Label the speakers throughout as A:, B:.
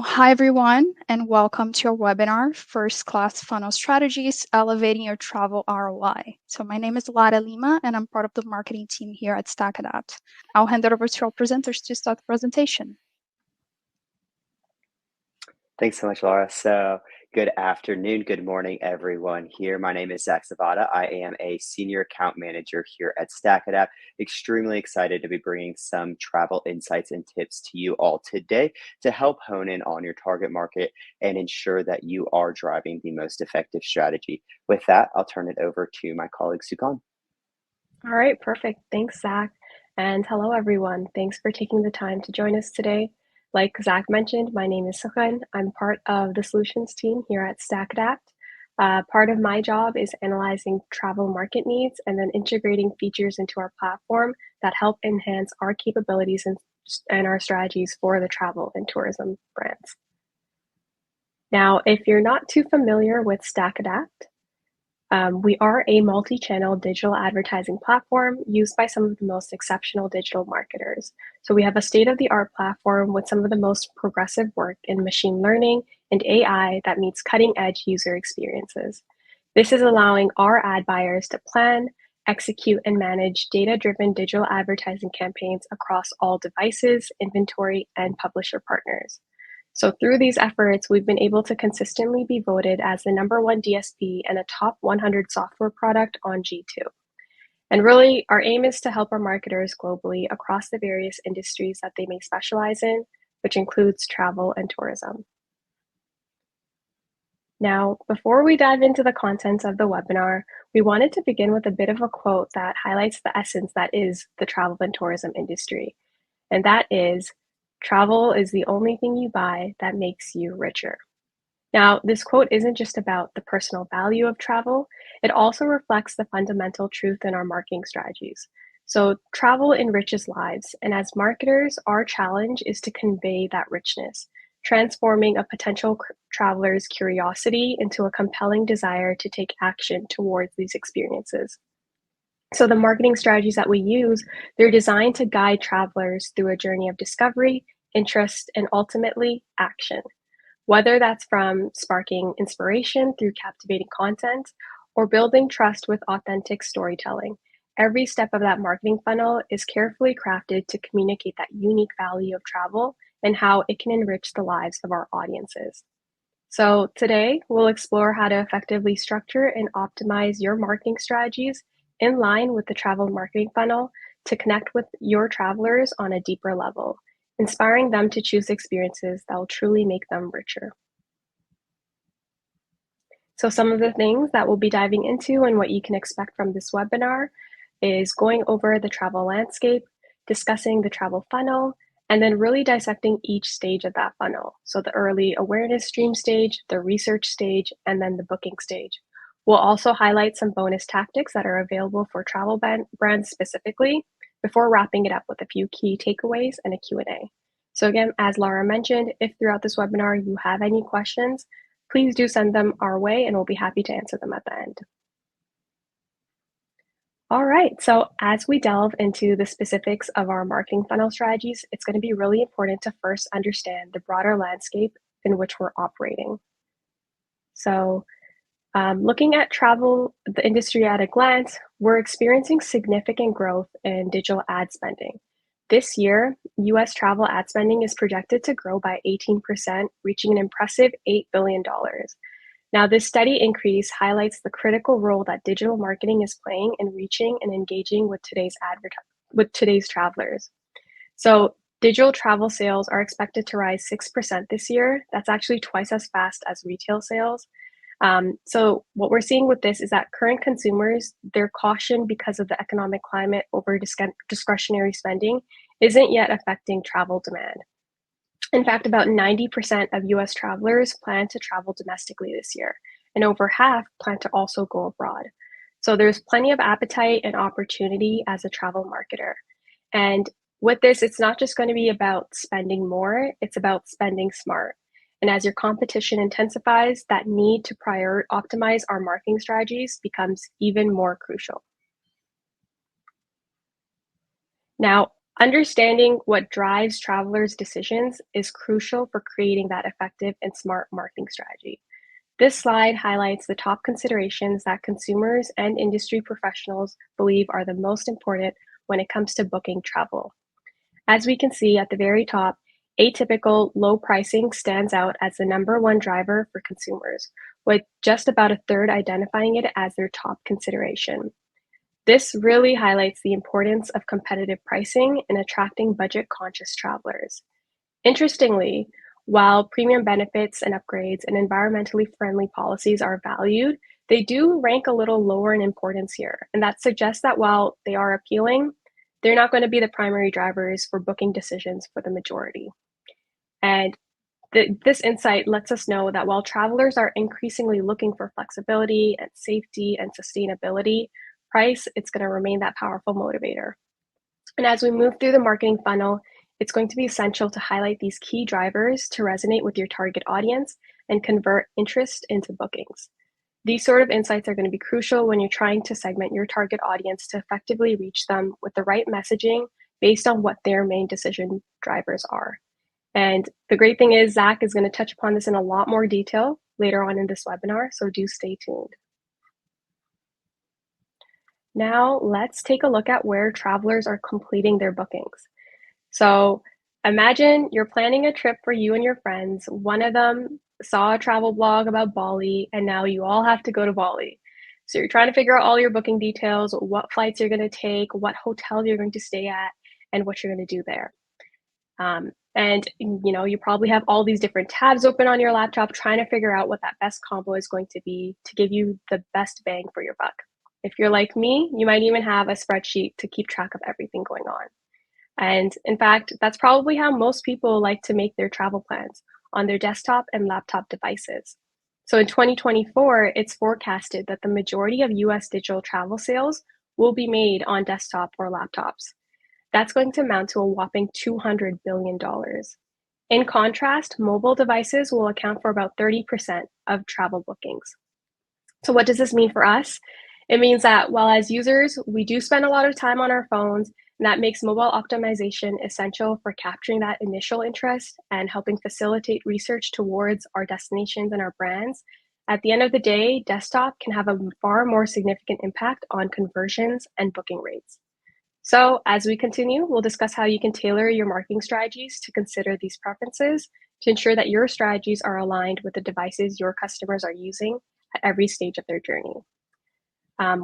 A: Hi, everyone, and welcome to our webinar, First Class Funnel Strategies, Elevating Your Travel ROI. So my name is Lara Lima, and I'm part of the marketing team here at StackAdapt. I'll hand it over to our presenters to start the presentation.
B: Thanks so much, Laura. So, good afternoon, good morning, everyone here. My name is Zach Zavada. I am a senior account manager here at StackAdapt. Extremely excited to be bringing some travel insights and tips to you all today to help hone in on your target market and ensure that you are driving the most effective strategy. With that, I'll turn it over to my colleague, Sukan.
C: All right, perfect. Thanks, Zach. And hello, everyone. Thanks for taking the time to join us today. Like Zach mentioned, my name is Sukhan. I'm part of the solutions team here at StackAdapt. Part of my job is analyzing travel market needs and then integrating features into our platform that help enhance our capabilities and our strategies for the travel and tourism brands. Now, if you're not too familiar with StackAdapt, we are a multi-channel digital advertising platform used by some of the most exceptional digital marketers. So we have a state-of-the-art platform with some of the most progressive work in machine learning and AI that meets cutting-edge user experiences. This is allowing our ad buyers to plan, execute, and manage data-driven digital advertising campaigns across all devices, inventory, and publisher partners. So through these efforts, we've been able to consistently be voted as the #1 DSP and a top 100 software product on G2. And really, our aim is to help our marketers globally across the various industries that they may specialize in, which includes travel and tourism. Now, before we dive into the contents of the webinar, we wanted to begin with a bit of a quote that highlights the essence that is the travel and tourism industry. And that is, "Travel is the only thing you buy that makes you richer." Now, this quote isn't just about the personal value of travel, it also reflects the fundamental truth in our marketing strategies. So, travel enriches lives, and as marketers, our challenge is to convey that richness, transforming a potential traveler's curiosity into a compelling desire to take action towards these experiences. So the marketing strategies that we use, they're designed to guide travelers through a journey of discovery, interest, and ultimately action. Whether that's from sparking inspiration through captivating content or building trust with authentic storytelling, every step of that marketing funnel is carefully crafted to communicate that unique value of travel and how it can enrich the lives of our audiences. So today, we'll explore how to effectively structure and optimize your marketing strategies in line with the travel marketing funnel to connect with your travelers on a deeper level, inspiring them to choose experiences that will truly make them richer. So some of the things that we'll be diving into and what you can expect from this webinar is going over the travel landscape, discussing the travel funnel, and then really dissecting each stage of that funnel. So the early awareness stream stage, the research stage, and then the booking stage. We'll also highlight some bonus tactics that are available for travel brands specifically before wrapping it up with a few key takeaways and a Q&A. So again, as Laura mentioned, if throughout this webinar you have any questions, please do send them our way and we'll be happy to answer them at the end. All right, so as we delve into the specifics of our marketing funnel strategies, it's going to be really important to first understand the broader landscape in which we're operating. So looking at travel, the industry at a glance, we're experiencing significant growth in digital ad spending. This year, US travel ad spending is projected to grow by 18%, reaching an impressive $8 billion. Now, this steady increase highlights the critical role that digital marketing is playing in reaching and engaging with today's travelers. So, digital travel sales are expected to rise 6% this year. That's actually twice as fast as retail sales. So what we're seeing with this is that current consumers, their caution because of the economic climate over discretionary spending isn't yet affecting travel demand. In fact, about 90% of US travelers plan to travel domestically this year, and over half plan to also go abroad. So there's plenty of appetite and opportunity as a travel marketer. And with this, it's not just going to be about spending more, it's about spending smart. And as your competition intensifies, that need to optimize our marketing strategies becomes even more crucial. Now, Understanding what drives travelers' decisions is crucial for creating that effective and smart marketing strategy. This slide highlights the top considerations that consumers and industry professionals believe are the most important when it comes to booking travel. As we can see at the very top, atypical low pricing stands out as the #1 driver for consumers, with just about a third identifying it as their top consideration. This really highlights the importance of competitive pricing in attracting budget-conscious travelers. Interestingly, while premium benefits and upgrades and environmentally friendly policies are valued, they do rank a little lower in importance here. And that suggests that while they are appealing, they're not going to be the primary drivers for booking decisions for the majority. And this insight lets us know that while travelers are increasingly looking for flexibility and safety and sustainability, price, it's going to remain that powerful motivator. And as we move through the marketing funnel, it's going to be essential to highlight these key drivers to resonate with your target audience and convert interest into bookings. These sort of insights are going to be crucial when you're trying to segment your target audience to effectively reach them with the right messaging based on what their main decision drivers are. And the great thing is Zach is going to touch upon this in a lot more detail later on in this webinar, so do stay tuned. Now let's take a look at where travelers are completing their bookings. So imagine you're planning a trip for you and your friends. One of them saw a travel blog about Bali, and now you all have to go to Bali. So you're trying to figure out all your booking details, what flights you're going to take, what hotel you're going to stay at, and what you're going to do there. And you probably have all these different tabs open on your laptop trying to figure out what that best combo is going to be to give you the best bang for your buck. If you're like me, you might even have a spreadsheet to keep track of everything going on. And in fact, that's probably how most people like to make their travel plans, on their desktop and laptop devices. So in 2024, it's forecasted that the majority of US digital travel sales will be made on desktop or laptops. That's going to amount to a whopping $200 billion. In contrast, mobile devices will account for about 30% of travel bookings. So what does this mean for us? It means that while as users, we do spend a lot of time on our phones, and that makes mobile optimization essential for capturing that initial interest and helping facilitate research towards our destinations and our brands. At the end of the day, desktop can have a far more significant impact on conversions and booking rates. So as we continue, we'll discuss how you can tailor your marketing strategies to consider these preferences to ensure that your strategies are aligned with the devices your customers are using at every stage of their journey.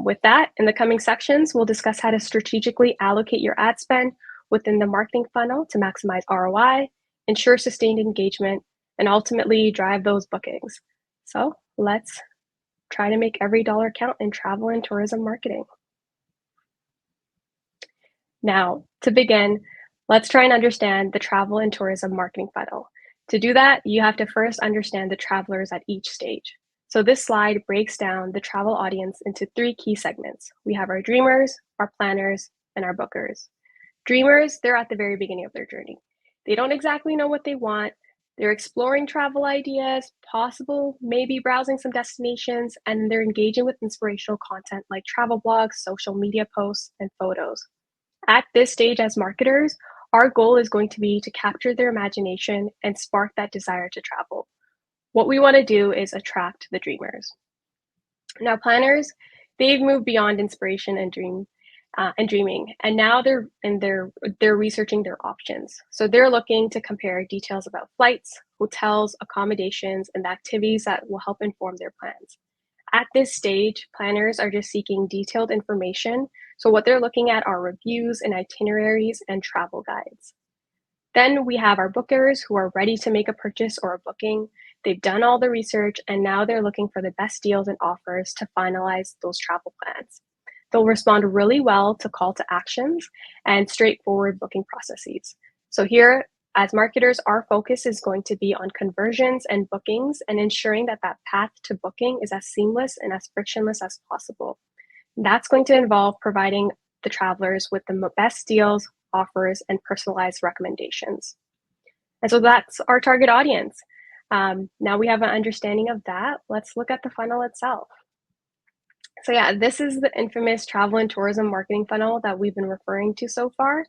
C: With that, in the coming sections, we'll discuss how to strategically allocate your ad spend within the marketing funnel to maximize ROI, ensure sustained engagement, and ultimately drive those bookings. So let's try to make every dollar count in travel and tourism marketing. Now, to begin, let's try and understand the travel and tourism marketing funnel. To do that, you have to first understand the travelers at each stage. So this slide breaks down the travel audience into 3 key segments. We have our dreamers, our planners, and our bookers. Dreamers, they're at the very beginning of their journey. They don't exactly know what they want. They're exploring travel ideas, possible, maybe browsing some destinations, and they're engaging with inspirational content like travel blogs, social media posts, and photos. At this stage as marketers, our goal is going to be to capture their imagination and spark that desire to travel. What we want to do is attract the dreamers. Now, planners, they've moved beyond inspiration and dreaming, and now they're researching their options. So they're looking to compare details about flights, hotels, accommodations, and the activities that will help inform their plans. At this stage, planners are just seeking detailed information. So what they're looking at are reviews and itineraries and travel guides. Then we have our bookers who are ready to make a purchase or a booking. They've done all the research, and now they're looking for the best deals and offers to finalize those travel plans. They'll respond really well to call to actions and straightforward booking processes. So here, as marketers, our focus is going to be on conversions and bookings and ensuring that that path to booking is as seamless and as frictionless as possible. That's going to involve providing the travelers with the best deals, offers, and personalized recommendations. And so that's our target audience. Now we have an understanding of that. Let's look at the funnel itself. So yeah, this is the infamous travel and tourism marketing funnel that we've been referring to so far.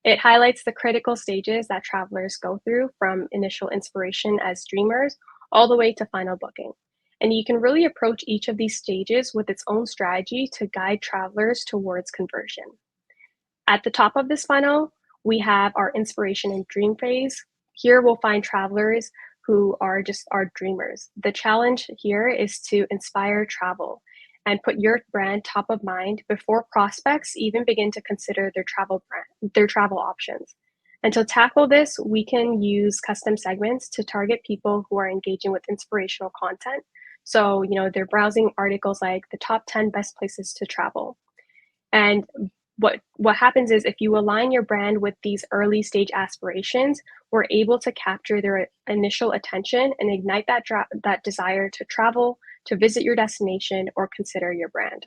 C: It highlights the critical stages that travelers go through from initial inspiration as dreamers all the way to final booking. And you can really approach each of these stages with its own strategy to guide travelers towards conversion. At the top of this funnel, we have our inspiration and dream phase. Here we'll find travelers who are just our dreamers. The challenge here is to inspire travel and put your brand top of mind before prospects even begin to consider their travel options. And to tackle this, we can use custom segments to target people who are engaging with inspirational content. So, they're browsing articles like the top 10 best places to travel. And what happens is if you align your brand with these early stage aspirations, we're able to capture their initial attention and ignite that desire to travel, to visit your destination, or consider your brand.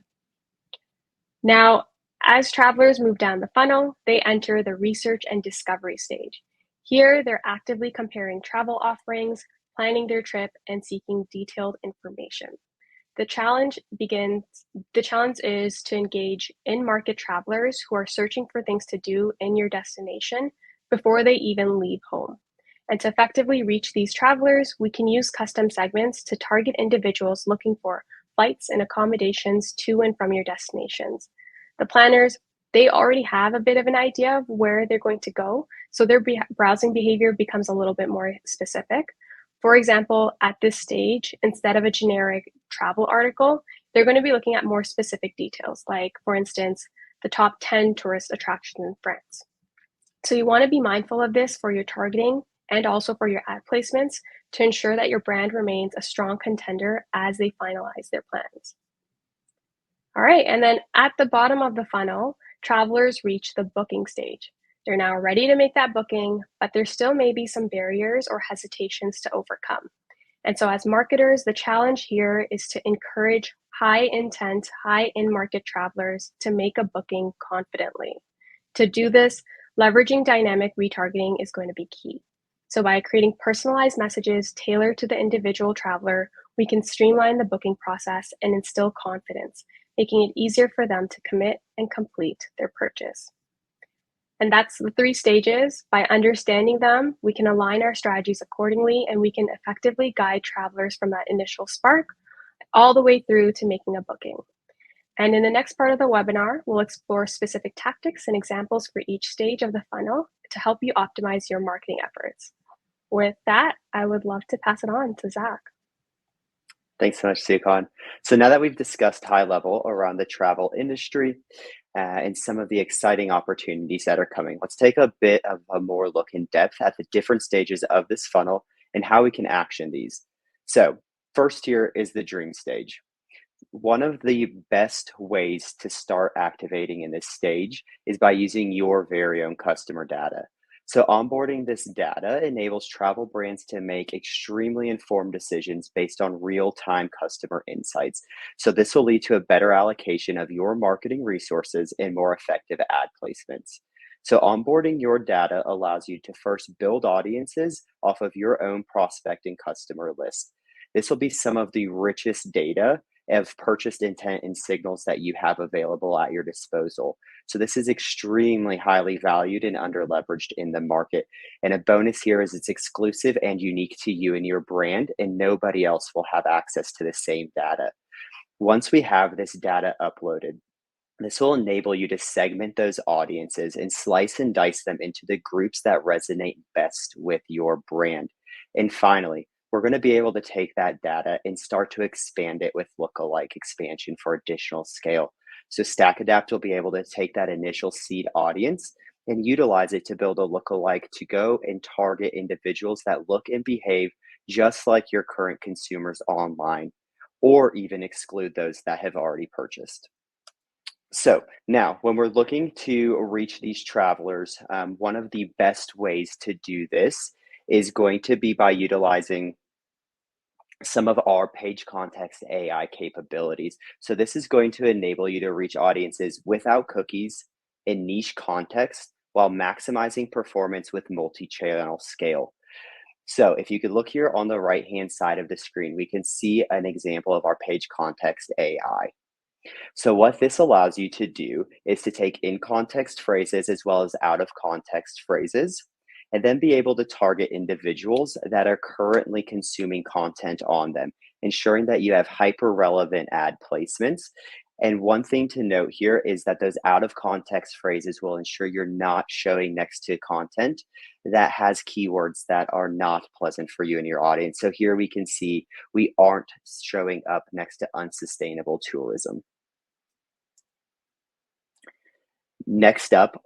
C: Now, as travelers move down the funnel, they enter the research and discovery stage. Here, they're actively comparing travel offerings, planning their trip, and seeking detailed information. The challenge is to engage in-market travelers who are searching for things to do in your destination before they even leave home. And to effectively reach these travelers, we can use custom segments to target individuals looking for flights and accommodations to and from your destinations. The planners, they already have a bit of an idea of where they're going to go, so their browsing behavior becomes a little bit more specific. For example, at this stage, instead of a generic travel article, they're going to be looking at more specific details, like, for instance, the top 10 tourist attractions in France. So you want to be mindful of this for your targeting and also for your ad placements to ensure that your brand remains a strong contender as they finalize their plans. All right, and then at the bottom of the funnel, travelers reach the booking stage. They're now ready to make that booking, but there still may be some barriers or hesitations to overcome. And so as marketers, the challenge here is to encourage high intent, high in-market travelers to make a booking confidently. To do this, leveraging dynamic retargeting is going to be key. So by creating personalized messages tailored to the individual traveler, we can streamline the booking process and instill confidence, making it easier for them to commit and complete their purchase. And that's the 3 stages. By understanding them, we can align our strategies accordingly, and we can effectively guide travelers from that initial spark all the way through to making a booking. And in the next part of the webinar, we'll explore specific tactics and examples for each stage of the funnel to help you optimize your marketing efforts. With that, I would love to pass it on to Zach.
B: Thanks so much, Sukhan. So now that we've discussed high level around the travel industry and some of the exciting opportunities that are coming, let's take a bit of a more look in depth at the different stages of this funnel and how we can action these. So first here is the dream stage. One of the best ways to start activating in this stage is by using your very own customer data. So onboarding this data enables travel brands to make extremely informed decisions based on real-time customer insights. So this will lead to a better allocation of your marketing resources and more effective ad placements. So onboarding your data allows you to first build audiences off of your own prospect and customer list. This will be some of the richest data of purchased intent and signals that you have available at your disposal. So this is extremely highly valued and under-leveraged in the market. And a bonus here is it's exclusive and unique to you and your brand, and nobody else will have access to the same data. Once we have this data uploaded, this will enable you to segment those audiences and slice and dice them into the groups that resonate best with your brand. And finally, we're going to be able to take that data and start to expand it with lookalike expansion for additional scale. So StackAdapt will be able to take that initial seed audience and utilize it to build a lookalike to go and target individuals that look and behave just like your current consumers online, or even exclude those that have already purchased. So now, when we're looking to reach these travelers, one of the best ways to do this is going to be by utilizing some of our page context AI capabilities. So this is going to enable you to reach audiences without cookies in niche context while maximizing performance with multi-channel scale. So if you could look here on the right-hand side of the screen, we can see an example of our page context AI. So, what this allows you to do is to take in context phrases as well as out of context phrases, and then be able to target individuals that are currently consuming content on them, ensuring that you have hyper relevant ad placements. And one thing to note here is that those out of context phrases will ensure you're not showing next to content that has keywords that are not pleasant for you and your audience. So here we can see we aren't showing up next to unsustainable tourism. Next up,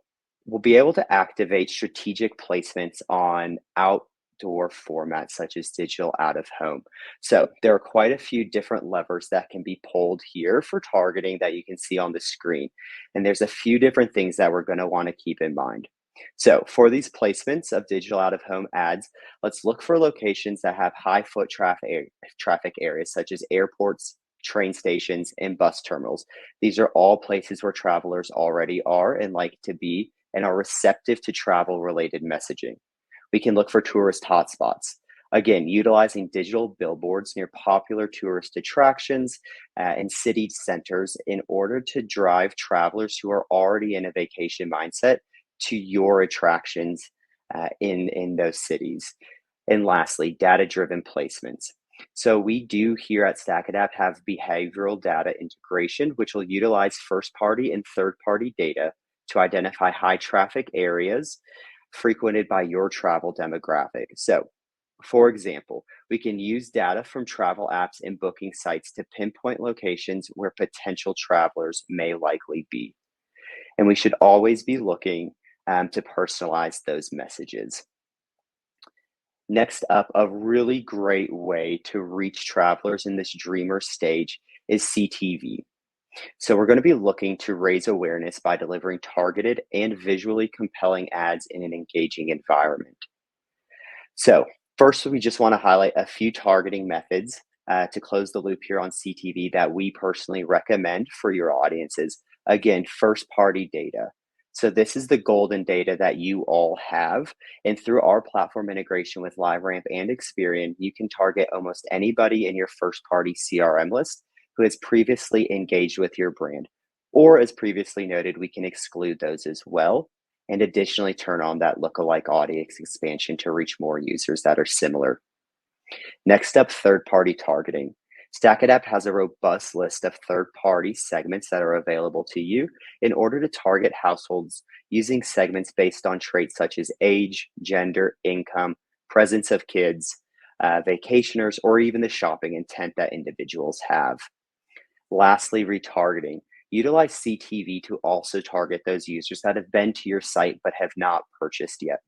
B: we'll be able to activate strategic placements on outdoor formats such as digital out of home. So there are quite a few different levers that can be pulled here for targeting that you can see on the screen. And there's a few different things that we're going to want to keep in mind. So for these placements of digital out of home ads, let's look for locations that have high foot traffic areas such as airports, train stations, and bus terminals. These are all places where travelers already are and like to be and are receptive to travel related messaging. We can look for tourist hotspots. Again, utilizing digital billboards near popular tourist attractions and city centers in order to drive travelers who are already in a vacation mindset to your attractions in those cities. And lastly, data-driven placements. So we do here at StackAdapt have behavioral data integration, which will utilize first-party and third-party data to identify high traffic areas frequented by your travel demographic. So, for example, we can use data from travel apps and booking sites to pinpoint locations where potential travelers may likely be. And we should always be looking to personalize those messages. Next up, a really great way to reach travelers in this dreamer stage is CTV. So we're going to be looking to raise awareness by delivering targeted and visually compelling ads in an engaging environment. So first, we just want to highlight a few targeting methods to close the loop here on CTV that we personally recommend for your audiences. Again, first party data. So this is the golden data that you all have. And through our platform integration with LiveRamp and Experian, you can target almost anybody in your first party CRM list who has previously engaged with your brand. Or as previously noted, we can exclude those as well. And additionally, turn on that lookalike audience expansion to reach more users that are similar. Next up, third-party targeting. StackAdapt has a robust list of third-party segments that are available to you in order to target households using segments based on traits such as age, gender, income, presence of kids, vacationers, or even the shopping intent that individuals have. Lastly, retargeting. Utilize CTV to also target those users that have been to your site but have not purchased yet.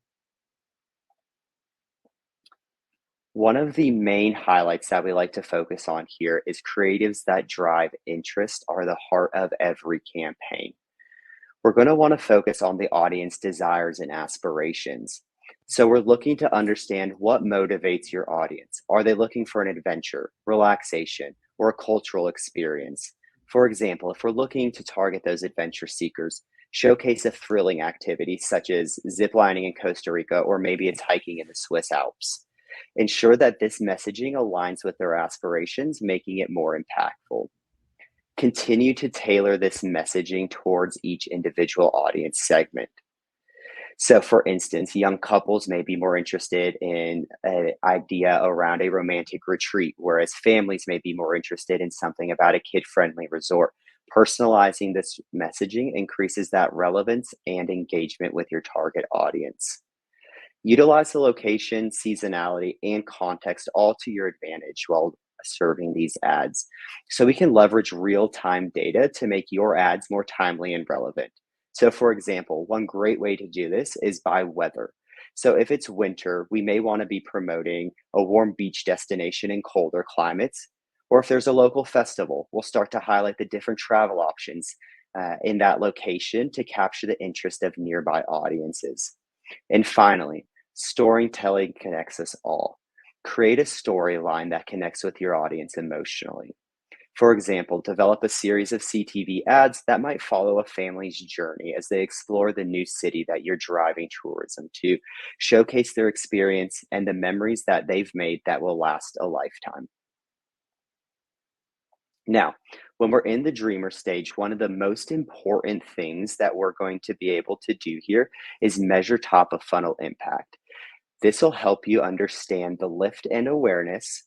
B: One of the main highlights that we like to focus on here is creatives that drive interest are the heart of every campaign. We're going to want to focus on the audience desires and aspirations. So we're looking to understand what motivates your audience. Are they looking for an adventure, relaxation, or a cultural experience? For example, if we're looking to target those adventure seekers, showcase a thrilling activity such as ziplining in Costa Rica, or maybe it's hiking in the Swiss Alps. Ensure that this messaging aligns with their aspirations, making it more impactful. Continue to tailor this messaging towards each individual audience segment. So, for instance, young couples may be more interested in an idea around a romantic retreat, whereas families may be more interested in something about a kid-friendly resort. Personalizing this messaging increases that relevance and engagement with your target audience. Utilize the location, seasonality, and context all to your advantage while serving these ads. So we can leverage real-time data to make your ads more timely and relevant. So for example, one great way to do this is by weather. So if it's winter, we may want to be promoting a warm beach destination in colder climates. Or if there's a local festival, we'll start to highlight the different travel options in that location to capture the interest of nearby audiences. And finally, storytelling connects us all. Create a storyline that connects with your audience emotionally. For example, develop a series of CTV ads that might follow a family's journey as they explore the new city that you're driving tourism to, showcase their experience and the memories that they've made that will last a lifetime. Now, When we're in the dreamer stage, one of the most important things that we're going to be able to do here is measure top of funnel impact. This will help you understand the lift and awareness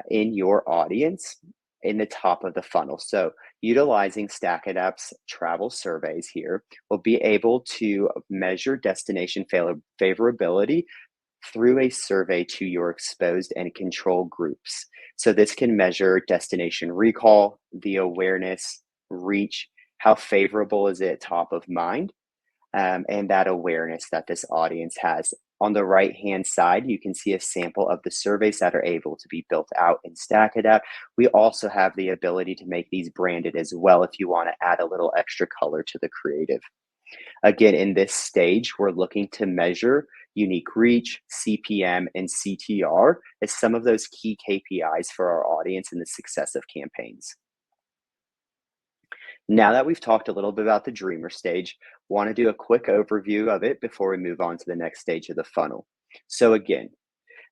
B: in your audience in the top of the funnel. So, utilizing StackAdapt's travel surveys here, will be able to measure destination favorability through a survey to your exposed and control groups. So, this can measure destination recall, the awareness, reach, how favorable is it top of mind, and that awareness that this audience has. On the right hand side, you can see a sample of the surveys that are able to be built out in StackAdapt. We also have the ability to make these branded as well if you want to add a little extra color to the creative. Again, in this stage, we're looking to measure unique reach, CPM, and CTR as some of those key KPIs for our audience and the success of campaigns. Now that we've talked a little bit about the dreamer stage, want to do a quick overview of it before we move on to the next stage of the funnel. So again,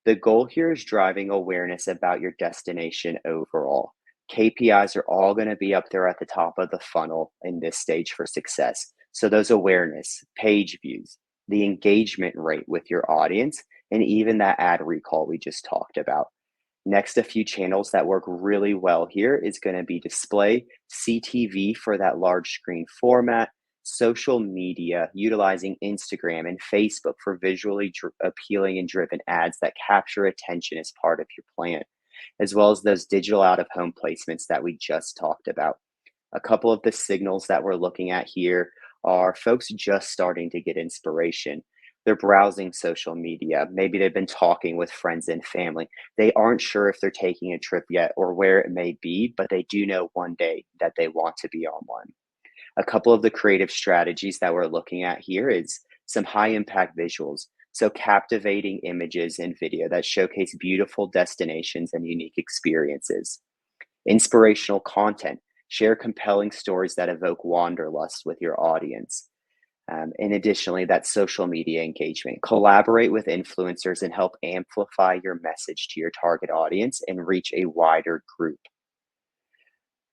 B: the goal here is driving awareness about your destination overall. KPIs are all going to be up there at the top of the funnel in this stage for success. So those awareness, page views, the engagement rate with your audience, and even that ad recall we just talked about. Next, a few channels that work really well here is going to be display, CTV for that large screen format, social media, utilizing Instagram and Facebook for visually appealing and driven ads that capture attention as part of your plan, as well as those digital out of home placements that we just talked about. A couple of the signals that we're looking at here are folks just starting to get inspiration. They're browsing social media. Maybe they've been talking with friends and family. They aren't sure if they're taking a trip yet or where it may be, but they do know one day that they want to be on one. A couple of the creative strategies that we're looking at here is some high impact visuals. So, captivating images and video that showcase beautiful destinations and unique experiences. Inspirational content. Share compelling stories that evoke wanderlust with your audience. And additionally, that social media engagement. Collaborate with influencers and help amplify your message to your target audience and reach a wider group.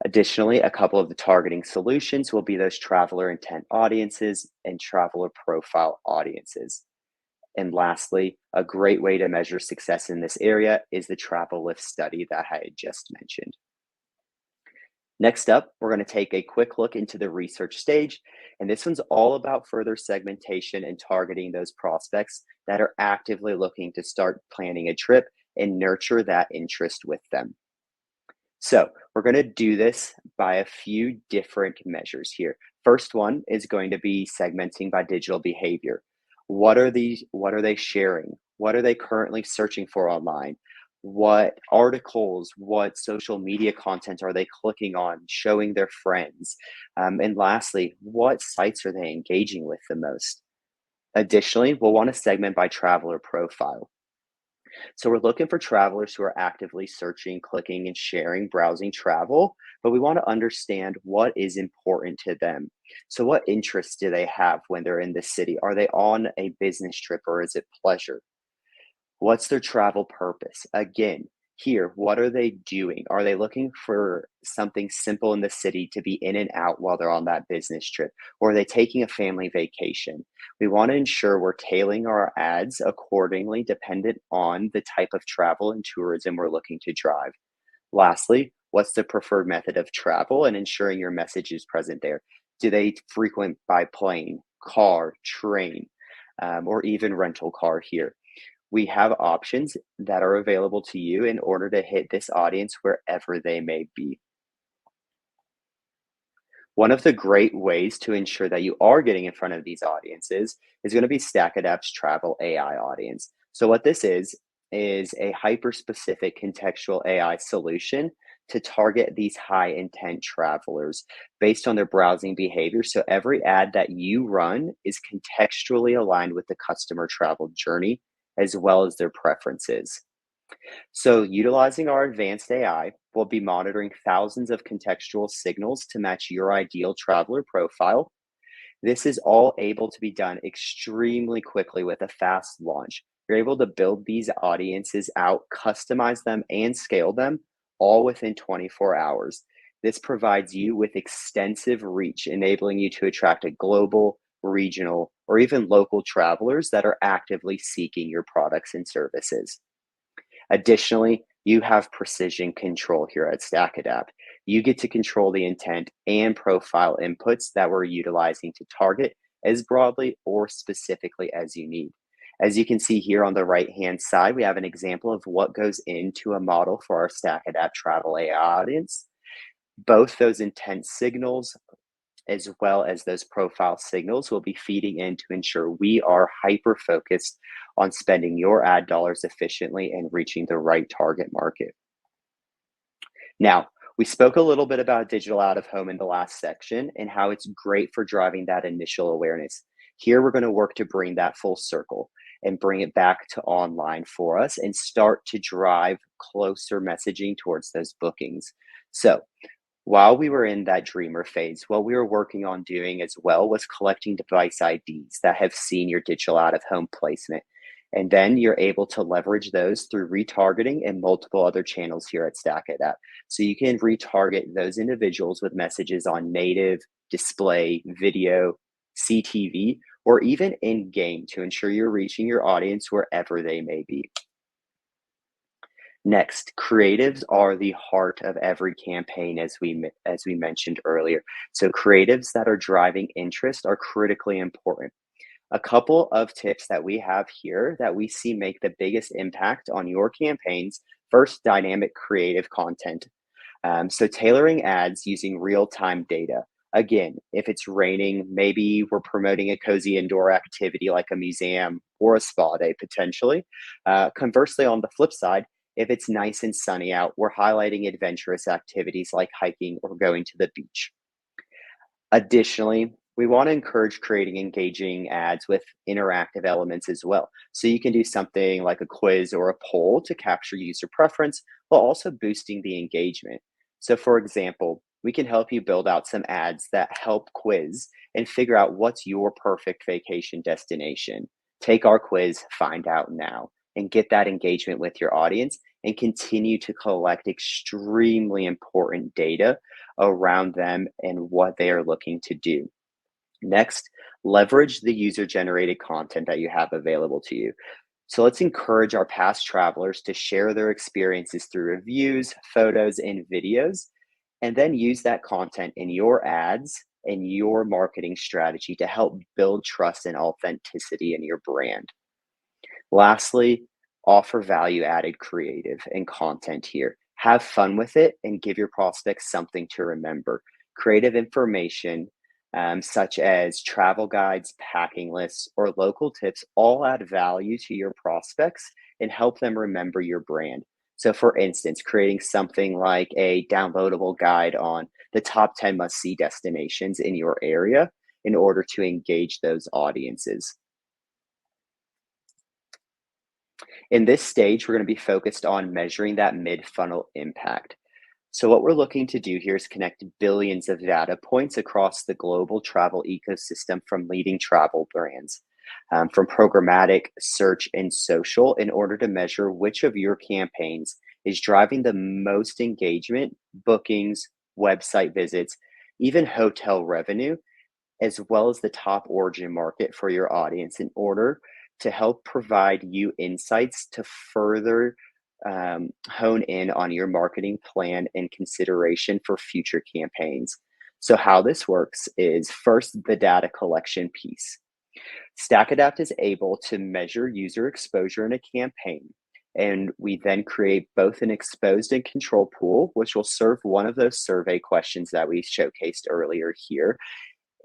B: Additionally, a couple of the targeting solutions will be those traveler intent audiences and traveler profile audiences. And lastly, a great way to measure success in this area is the travel lift study that I had just mentioned. Next up, we're going to take a quick look into the research stage, and this one's all about further segmentation and targeting those prospects that are actively looking to start planning a trip and nurture that interest with them. So we're going to do this by a few different measures here. First one is going to be segmenting by digital behavior. What are they sharing? What are they currently searching for online? What articles, what social media content are they clicking on, showing their friends? And lastly, what sites are they engaging with the most? Additionally, we'll want to segment by traveler profile. So we're looking for travelers who are actively searching, clicking, and sharing, browsing travel, but we want to understand what is important to them. So what interests do they have when they're in the city? Are they on a business trip or is it pleasure? What's their travel purpose? Again, here, what are they doing? Are they looking for something simple in the city to be in and out while they're on that business trip? Or are they taking a family vacation? We want to ensure we're tailoring our ads accordingly, dependent on the type of travel and tourism we're looking to drive. Lastly, what's the preferred method of travel and ensuring your message is present there? Do they frequent by plane, car, train, or even rental car here? We have options that are available to you in order to hit this audience wherever they may be. One of the great ways to ensure that you are getting in front of these audiences is going to be StackAdapt's Travel AI audience. So what this is a hyper-specific contextual AI solution to target these high intent travelers based on their browsing behavior. So every ad that you run is contextually aligned with the customer travel journey as well as their preferences. So, utilizing our advanced AI, we'll be monitoring thousands of contextual signals to match your ideal traveler profile. This is all able to be done extremely quickly with a fast launch. You're able to build these audiences out, customize them, and scale them all within 24 hours. This provides you with extensive reach, enabling you to attract a global, regional, or even local travelers that are actively seeking your products and services. Additionally, you have precision control here at StackAdapt. You get to control the intent and profile inputs that we're utilizing to target as broadly or specifically as you need. As you can see here on the right-hand side, we have an example of what goes into a model for our StackAdapt Travel AI audience. Both those intent signals as well as those profile signals will be feeding in to ensure we are hyper focused on spending your ad dollars efficiently and reaching the right target market. Now, we spoke a little bit about digital out of home in the last section and how it's great for driving that initial awareness. Here, we're going to work to bring that full circle and bring it back to online for us and start to drive closer messaging towards those bookings. So, while we were in that dreamer phase, what we were working on doing as well was collecting device IDs that have seen your digital out of home placement. And then you're able to leverage those through retargeting and multiple other channels here at StackAdapt. So you can retarget those individuals with messages on native, display, video, CTV, or even in game to ensure you're reaching your audience wherever they may be. Next, creatives are the heart of every campaign, as we mentioned earlier. So creatives that are driving interest are critically important. A couple of tips that we have here that we see make the biggest impact on your campaigns. First, dynamic creative content. So tailoring ads using real-time data. Again, if it's raining, maybe we're promoting a cozy indoor activity like a museum or a spa day potentially. Conversely, on the flip side, if it's nice and sunny out, we're highlighting adventurous activities like hiking or going to the beach. Additionally, we want to encourage creating engaging ads with interactive elements as well. So you can do something like a quiz or a poll to capture user preference while also boosting the engagement. So for example, we can help you build out some ads that help quiz and figure out what's your perfect vacation destination. Take our quiz, find out now, and get that engagement with your audience and continue to collect extremely important data around them and what they are looking to do. Next, leverage the user-generated content that you have available to you. So let's encourage our past travelers to share their experiences through reviews, photos, and videos, and then use that content in your ads and your marketing strategy to help build trust and authenticity in your brand. Lastly, offer value-added creative and content here. Have fun with it and give your prospects something to remember. Creative information such as travel guides, packing lists, or local tips all add value to your prospects and help them remember your brand. So for instance, creating something like a downloadable guide on the top 10 must-see destinations in your area in order to engage those audiences. In this stage, we're going to be focused on measuring that mid-funnel impact. So what we're looking to do here is connect billions of data points across the global travel ecosystem from leading travel brands, from programmatic, search, and social in order to measure which of your campaigns is driving the most engagement, bookings, website visits, even hotel revenue, as well as the top origin market for your audience in order to help provide you insights to further hone in on your marketing plan and consideration for future campaigns. So how this works is first the data collection piece. StackAdapt is able to measure user exposure in a campaign, and we then create both an exposed and control pool, which will serve one of those survey questions that we showcased earlier here.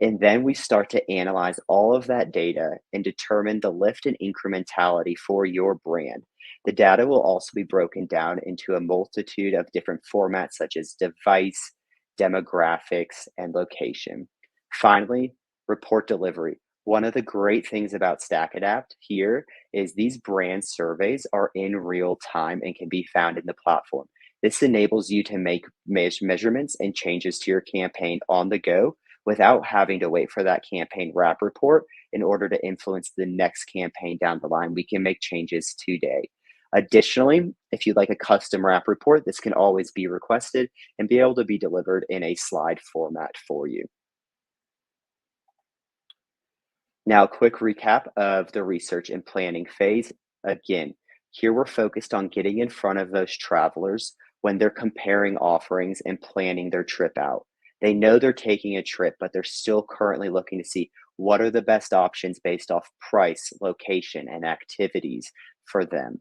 B: And then we start to analyze all of that data and determine the lift and incrementality for your brand. The data will also be broken down into a multitude of different formats such as device, demographics, and location. Finally, report delivery. One of the great things about StackAdapt here is these brand surveys are in real time and can be found in the platform. This enables you to make measurements and changes to your campaign on the go without having to wait for that campaign wrap report in order to influence the next campaign down the line. We can make changes today. Additionally, if you'd like a custom wrap report, this can always be requested and be able to be delivered in a slide format for you. Now, a quick recap of the research and planning phase. Again, here we're focused on getting in front of those travelers when they're comparing offerings and planning their trip out. They know they're taking a trip, but they're still currently looking to see what are the best options based off price, location, and activities for them.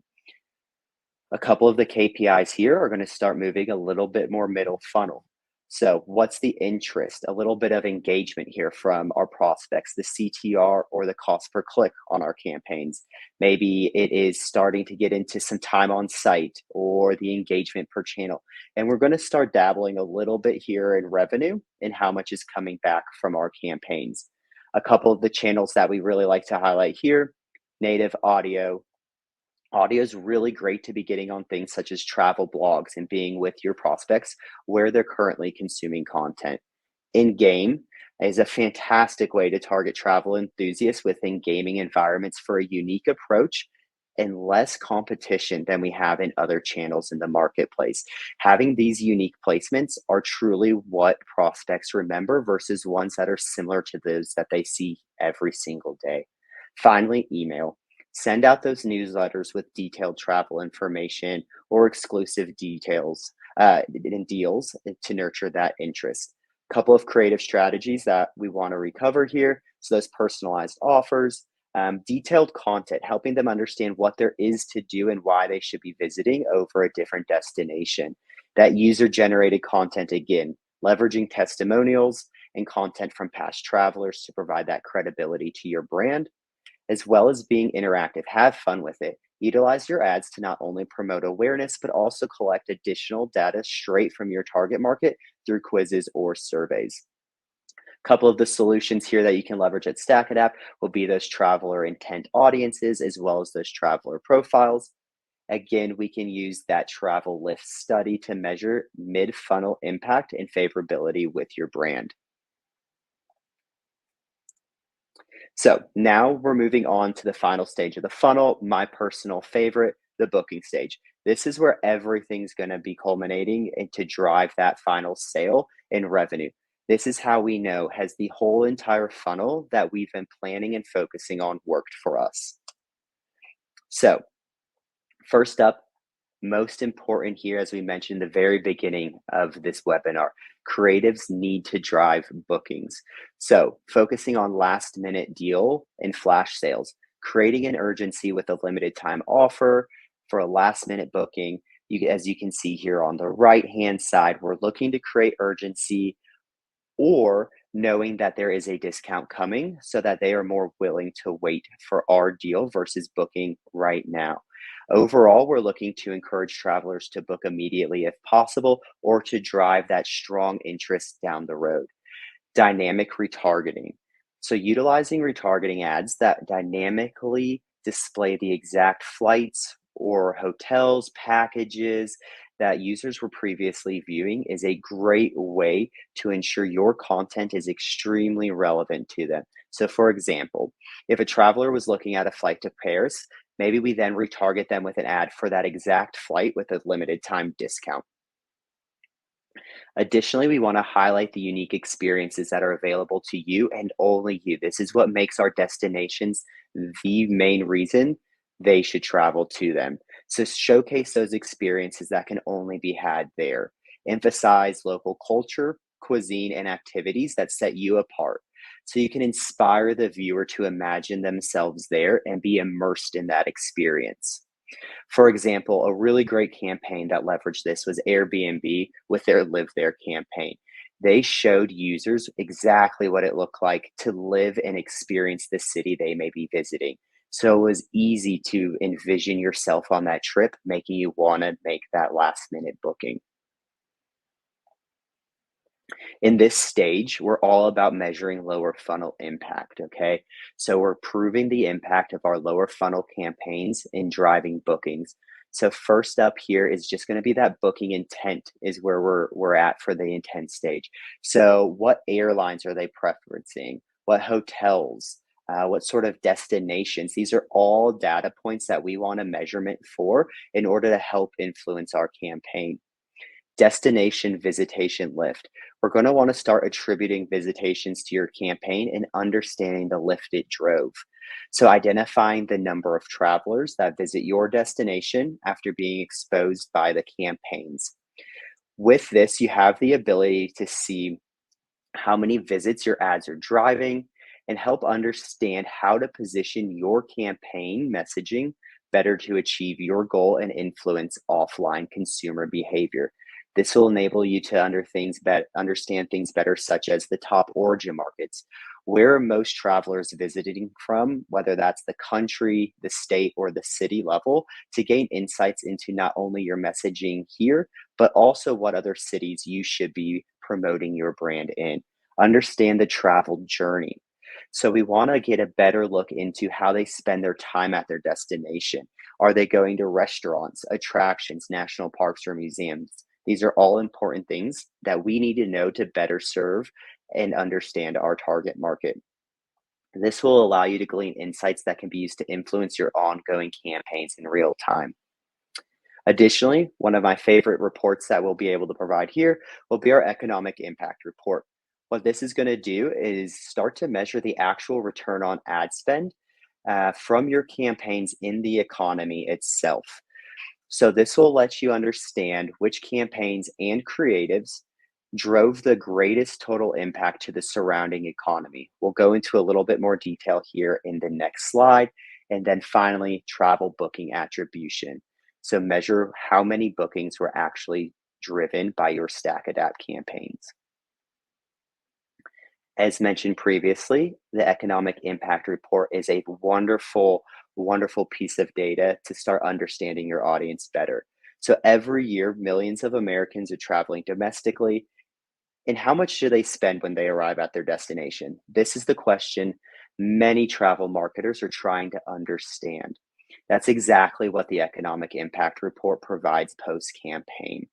B: A couple of the KPIs here are going to start moving a little bit more middle funnel. So, what's the interest? A little bit of engagement here from our prospects, the CTR or the cost per click on our campaigns. Maybe it is starting to get into some time on site or the engagement per channel. And we're going to start dabbling a little bit here in revenue and how much is coming back from our campaigns. A couple of the channels that we really like to highlight here: native audio. Audio is really great to be getting on things such as travel blogs and being with your prospects where they're currently consuming content. In game is a fantastic way to target travel enthusiasts within gaming environments for a unique approach and less competition than we have in other channels in the marketplace. Having these unique placements are truly what prospects remember versus ones that are similar to those that they see every single day. Finally, email. Send out those newsletters with detailed travel information or exclusive details and deals to nurture that interest. Couple of creative strategies that we want to recover here. So those personalized offers, detailed content, helping them understand what there is to do and why they should be visiting over a different destination. That user-generated content, again, leveraging testimonials and content from past travelers to provide that credibility to your brand, as well as being interactive. Have fun with it. Utilize your ads to not only promote awareness, but also collect additional data straight from your target market through quizzes or surveys. A couple of the solutions here that you can leverage at StackAdapt will be those traveler intent audiences, as well as those traveler profiles. Again, we can use that travel lift study to measure mid-funnel impact and favorability with your brand. So now we're moving on to the final stage of the funnel, my personal favorite, the booking stage. This is where everything's going to be culminating and to drive that final sale and revenue. This is how we know has the whole entire funnel that we've been planning and focusing on worked for us. So first up, most important here, as we mentioned in the very beginning of this webinar, creatives need to drive bookings. So focusing on last minute deal and flash sales, creating an urgency with a limited time offer for a last minute booking. As you can see here on the right hand side, we're looking to create urgency or knowing that there is a discount coming so that they are more willing to wait for our deal versus booking right now. Overall, we're looking to encourage travelers to book immediately if possible or to drive that strong interest down the road. Dynamic retargeting. So utilizing retargeting ads that dynamically display the exact flights or hotels, packages that users were previously viewing is a great way to ensure your content is extremely relevant to them. So for example, if a traveler was looking at a flight to Paris, maybe we then retarget them with an ad for that exact flight with a limited time discount. Additionally, we want to highlight the unique experiences that are available to you and only you. This is what makes our destinations the main reason they should travel to them. So showcase those experiences that can only be had there. Emphasize local culture, cuisine, and activities that set you apart. So you can inspire the viewer to imagine themselves there and be immersed in that experience. For example, a really great campaign that leveraged this was Airbnb with their Live There campaign. They showed users exactly what it looked like to live and experience the city they may be visiting. So it was easy to envision yourself on that trip, making you want to make that last minute booking. In this stage, we're all about measuring lower funnel impact, okay? So we're proving the impact of our lower funnel campaigns in driving bookings. So first up here is just going to be that booking intent is where we're at for the intent stage. So what airlines are they preferencing? What hotels? what sort of destinations. These are all data points that we want a measurement for in order to help influence our campaign. Destination visitation lift. We're going to want to start attributing visitations to your campaign and understanding the lift it drove. So, identifying the number of travelers that visit your destination after being exposed by the campaigns. With this, you have the ability to see how many visits your ads are driving and help understand how to position your campaign messaging better to achieve your goal and influence offline consumer behavior. This will enable you to understand things better, such as the top origin markets. Where are most travelers visiting from, whether that's the country, the state, or the city level, to gain insights into not only your messaging here, but also what other cities you should be promoting your brand in. Understand the travel journey. So we want to get a better look into how they spend their time at their destination. Are they going to restaurants, attractions, national parks, or museums? These are all important things that we need to know to better serve and understand our target market. This will allow you to glean insights that can be used to influence your ongoing campaigns in real time. Additionally, one of my favorite reports that we'll be able to provide here will be our economic impact report. What this is going to do is start to measure the actual return on ad spend from your campaigns in the economy itself. So this will let you understand which campaigns and creatives drove the greatest total impact to the surrounding economy. We'll go into a little bit more detail here in the next slide. And then finally, travel booking attribution. So measure how many bookings were actually driven by your StackAdapt campaigns. As mentioned previously, the economic impact report is a wonderful, wonderful piece of data to start understanding your audience better. So every year, millions of Americans are traveling domestically. And how much do they spend when they arrive at their destination? This is the question many travel marketers are trying to understand. That's exactly what the economic impact report provides post-campaign.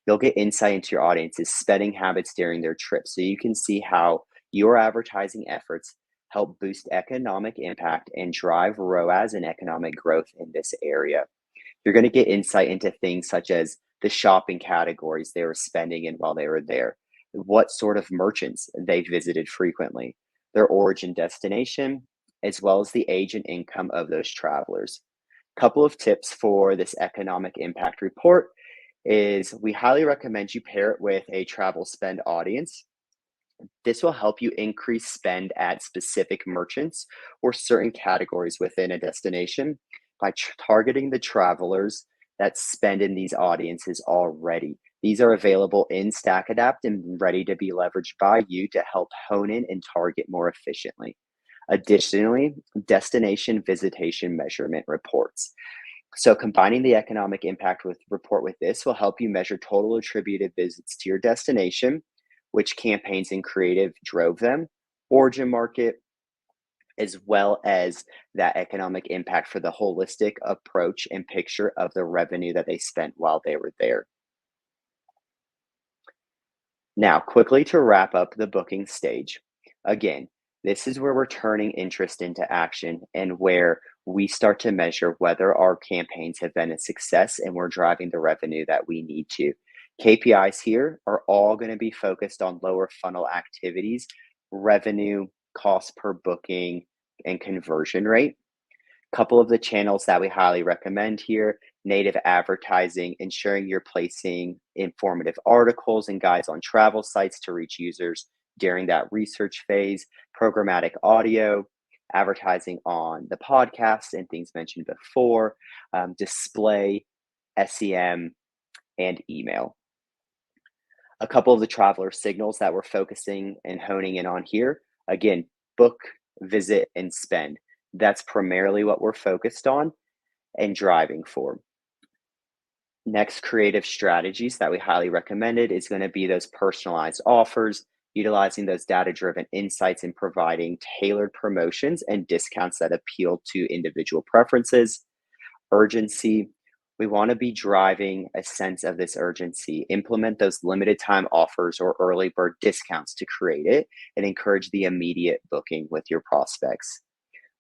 B: You'll get insight into your audience's spending habits during their trip, so you can see how your advertising efforts help boost economic impact and drive ROAS and economic growth in this area. You're going to get insight into things such as the shopping categories they were spending in while they were there, what sort of merchants they visited frequently, their origin destination, as well as the age and income of those travelers. Couple of tips for this economic impact report is we highly recommend you pair it with a travel spend audience. This will help you increase spend at specific merchants or certain categories within a destination by targeting the travelers that spend in these audiences already. These are available in StackAdapt and ready to be leveraged by you to help hone in and target more efficiently. Additionally, destination visitation measurement reports. So combining the economic impact report with this will help you measure total attributed visits to your destination, which campaigns and creative drove them, origin market, as well as that economic impact for the holistic approach and picture of the revenue that they spent while they were there. Now, quickly to wrap up the booking stage. Again, this is where we're turning interest into action and where we start to measure whether our campaigns have been a success and we're driving the revenue that we need to. KPIs here are all going to be focused on lower funnel activities, revenue, cost per booking, and conversion rate. Couple of the channels that we highly recommend here: native advertising, ensuring you're placing informative articles and guides on travel sites to reach users during that research phase, programmatic audio, advertising on the podcast and things mentioned before, display, SEM, and email. A couple of the traveler signals that we're focusing and honing in on here. Again, book, visit, and spend. That's primarily what we're focused on and driving for. Next, creative strategies that we highly recommended is going to be those personalized offers, utilizing those data-driven insights and providing tailored promotions and discounts that appeal to individual preferences. Urgency. We want to be driving a sense of this urgency. Implement those limited time offers or early bird discounts to create it and encourage the immediate booking with your prospects.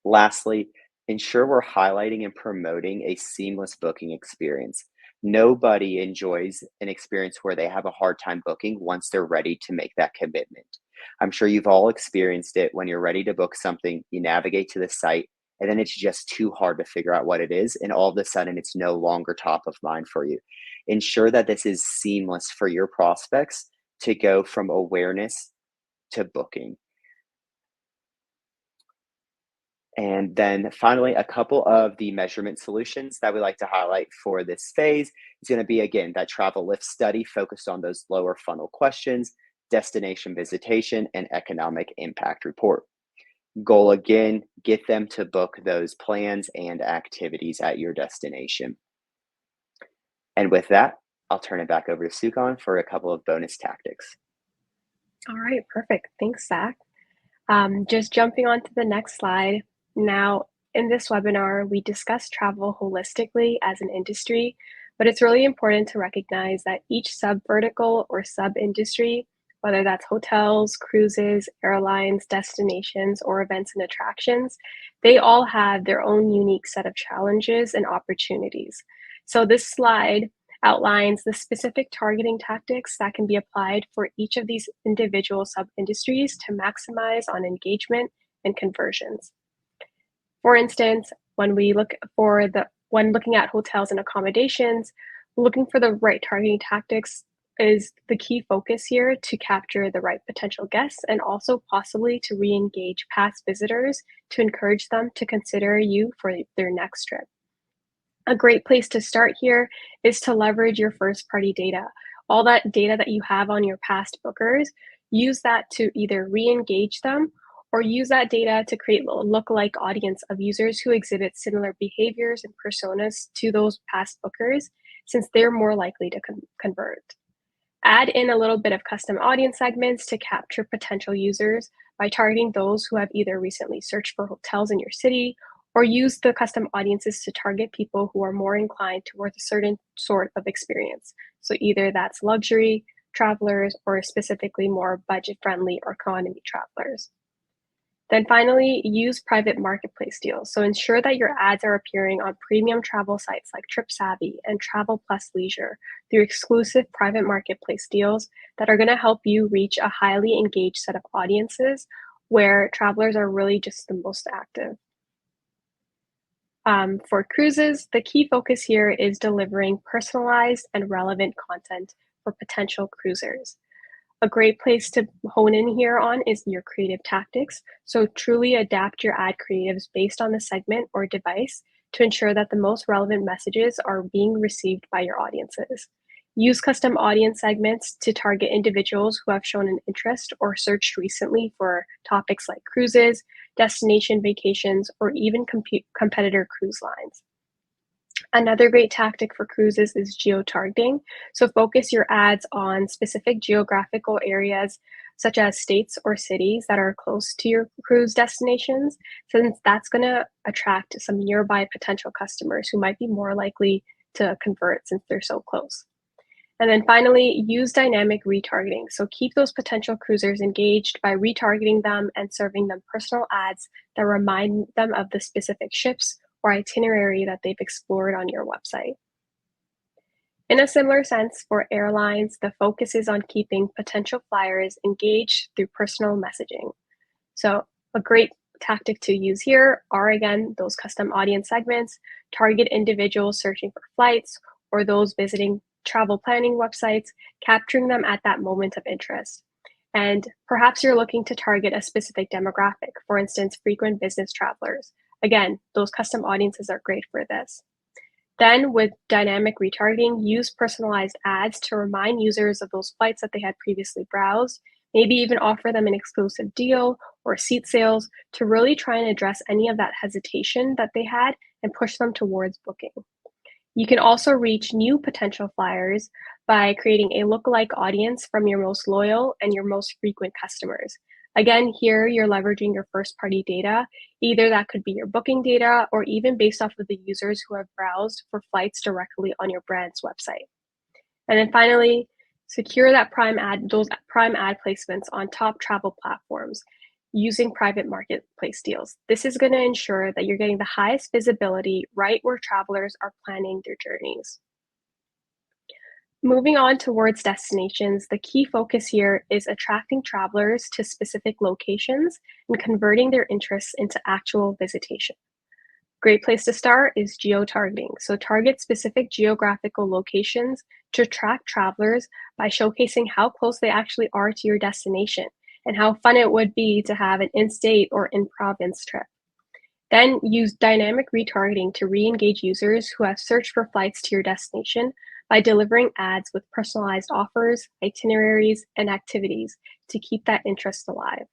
B: Lastly, ensure we're highlighting and promoting a seamless booking experience. Nobody enjoys an experience where they have a hard time booking once they're ready to make that commitment. I'm sure you've all experienced it when you're ready to book something, you navigate to the site, and then it's just too hard to figure out what it is, and all of a sudden it's no longer top of mind for you. Ensure that this is seamless for your prospects to go from awareness to booking. And then finally, a couple of the measurement solutions that we like to highlight for this phase is going to be, again, that travel lift study focused on those lower funnel questions, destination visitation, and economic impact report. Goal again, get them to book those plans and activities at your destination. And with that, I'll turn it back over to Sukan for a couple of bonus tactics.
C: All right, perfect. Thanks, Zach. Just jumping on to the next slide. Now, in this webinar, we discuss travel holistically as an industry, but it's really important to recognize that each sub-vertical or sub-industry, whether that's hotels, cruises, airlines, destinations, or events and attractions, they all have their own unique set of challenges and opportunities. So this slide outlines the specific targeting tactics that can be applied for each of these individual sub-industries to maximize on engagement and conversions. For instance, when looking at hotels and accommodations, looking for the right targeting tactics is the key focus here to capture the right potential guests and also possibly to re-engage past visitors to encourage them to consider you for their next trip. A great place to start here is to leverage your first party data. All that data that you have on your past bookers, use that to either re-engage them or use that data to create a lookalike audience of users who exhibit similar behaviors and personas to those past bookers, since they're more likely to convert. Add in a little bit of custom audience segments to capture potential users by targeting those who have either recently searched for hotels in your city or use the custom audiences to target people who are more inclined towards a certain sort of experience. So either that's luxury travelers or specifically more budget-friendly or economy travelers. Then finally, use private marketplace deals. So ensure that your ads are appearing on premium travel sites like TripSavvy and Travel Plus Leisure through exclusive private marketplace deals that are going to help you reach a highly engaged set of audiences where travelers are really just the most active. For cruises, the key focus here is delivering personalized and relevant content for potential cruisers. A great place to hone in here on is your creative tactics. So truly adapt your ad creatives based on the segment or device to ensure that the most relevant messages are being received by your audiences. Use custom audience segments to target individuals who have shown an interest or searched recently for topics like cruises, destination vacations, or even competitor cruise lines. Another great tactic for cruises is geo-targeting. So focus your ads on specific geographical areas, such as states or cities that are close to your cruise destinations, since that's going to attract some nearby potential customers who might be more likely to convert since they're so close. And then finally, use dynamic retargeting. So keep those potential cruisers engaged by retargeting them and serving them personal ads that remind them of the specific ships or itinerary that they've explored on your website. In a similar sense, for airlines, the focus is on keeping potential flyers engaged through personal messaging. So a great tactic to use here are, again, those custom audience segments, target individuals searching for flights or those visiting travel planning websites, capturing them at that moment of interest. And perhaps you're looking to target a specific demographic, for instance, frequent business travelers. Again, those custom audiences are great for this. Then with dynamic retargeting, use personalized ads to remind users of those flights that they had previously browsed, maybe even offer them an exclusive deal or seat sales to really try and address any of that hesitation that they had and push them towards booking. You can also reach new potential flyers by creating a lookalike audience from your most loyal and your most frequent customers. Again, here you're leveraging your first-party data. Either that could be your booking data or even based off of the users who have browsed for flights directly on your brand's website. And then finally, secure those prime ad placements on top travel platforms. using private marketplace deals. This is going to ensure that you're getting the highest visibility right where travelers are planning their journeys. Moving on towards destinations, the key focus here is attracting travelers to specific locations and converting their interests into actual visitation. Great place to start is geo-targeting. So target specific geographical locations to attract travelers by showcasing how close they actually are to your destination and how fun it would be to have an in-state or in-province trip. Then use dynamic retargeting to re-engage users who have searched for flights to your destination by delivering ads with personalized offers, itineraries, and activities to keep that interest alive.